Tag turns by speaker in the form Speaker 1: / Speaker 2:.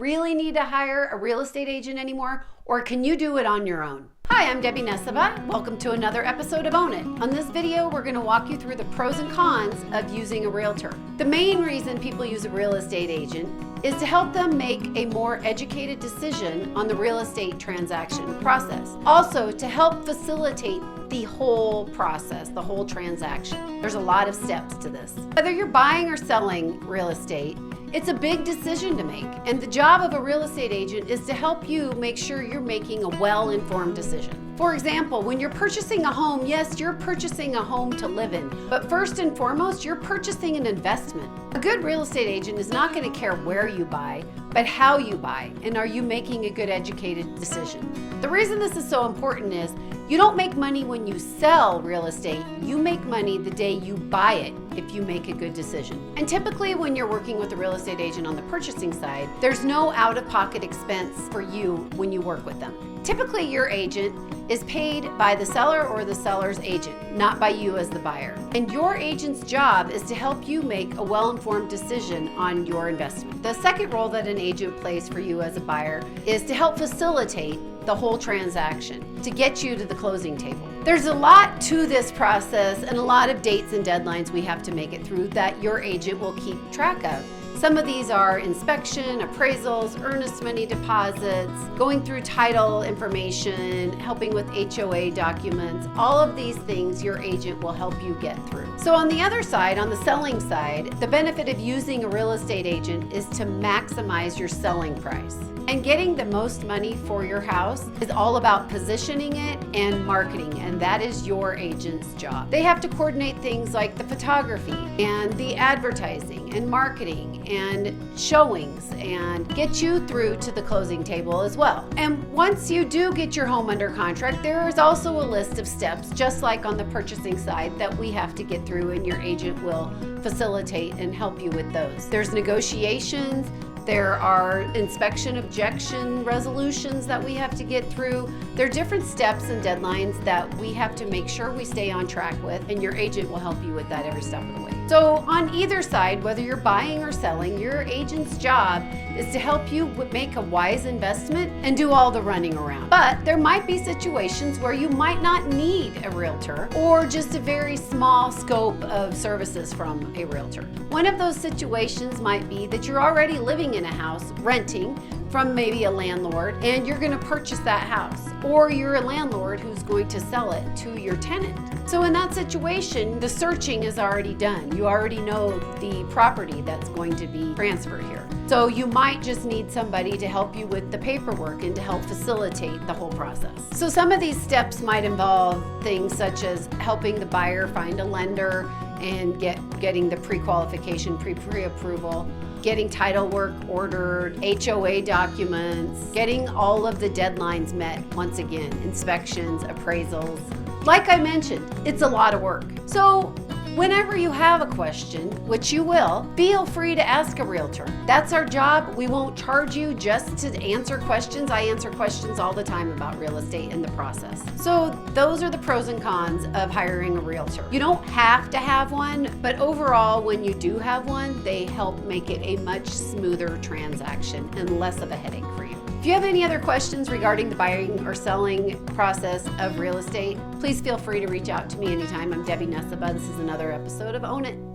Speaker 1: really need to hire a real estate agent anymore, or can you do it on your own? Hi, I'm Debby Nesiba. Welcome to another episode of Own It. On this video, we're going to walk you through the pros and cons of using a realtor. The main reason people use a real estate agent is to help them make a more educated decision on the real estate transaction process. Also, to help facilitate the whole process, the whole transaction. There's a lot of steps to this. Whether you're buying or selling real estate, it's a big decision to make, and the job of a real estate agent is to help you make sure you're making a well-informed decision. For example, when you're purchasing a home, yes, you're purchasing a home to live in, but first and foremost, you're purchasing an investment. A good real estate agent is not going to care where you buy, but how you buy, and are you making a good educated decision. The reason this is so important is you don't make money when you sell real estate, you make money the day you buy it if you make a good decision. And typically when you're working with a real estate agent on the purchasing side, there's no out-of-pocket expense for you when you work with them. Typically your agent is paid by the seller or the seller's agent, not by you as the buyer. And your agent's job is to help you make a well-informed decision on your investment. The second role that an agent plays for you as a buyer is to help facilitate the whole transaction, to get you to the closing table. There's a lot to this process and a lot of dates and deadlines we have to make it through that your agent will keep track of. Some of these are inspection, appraisals, earnest money deposits, going through title information, helping with HOA documents. All of these things your agent will help you get through. So on the other side, on the selling side, the benefit of using a real estate agent is to maximize your selling price. And getting the most money for your house is all about positioning it and marketing, and that is your agent's job. They have to coordinate things like the photography and the advertising and marketing and showings and get you through to the closing table as well. And once you do get your home under contract, there is also a list of steps, just like on the purchasing side, that we have to get through, and your agent will facilitate and help you with those. There's negotiations. There are inspection objection resolutions that we have to get through. There are different steps and deadlines that we have to make sure we stay on track with, and your agent will help you with that every step of the way. So on either side, whether you're buying or selling, your agent's job is to help you make a wise investment and do all the running around. But there might be situations where you might not need a realtor or just a very small scope of services from a realtor. One of those situations might be that you're already living in a house, renting from maybe a landlord, and you're going to purchase that house, or you're a landlord who's going to sell it to your tenant. So in that situation, the searching is already done. You already know the property that's going to be transferred here. So you might just need somebody to help you with the paperwork and to help facilitate the whole process. So some of these steps might involve things such as helping the buyer find a lender and getting the pre-qualification, pre-approval, getting title work ordered, HOA documents, getting all of the deadlines met, once again, inspections, appraisals. Like I mentioned, it's a lot of work. So whenever you have a question, which you will, feel free to ask a realtor. That's our job. We won't charge you just to answer questions. I answer questions all the time about real estate and the process. So those are the pros and cons of hiring a realtor. You don't have to have one, but overall, when you do have one, they help make it a much smoother transaction and less of a headache for you. If you have any other questions regarding the buying or selling process of real estate, please feel free to reach out to me anytime. I'm Debby Nesiba. This is another episode of Own It.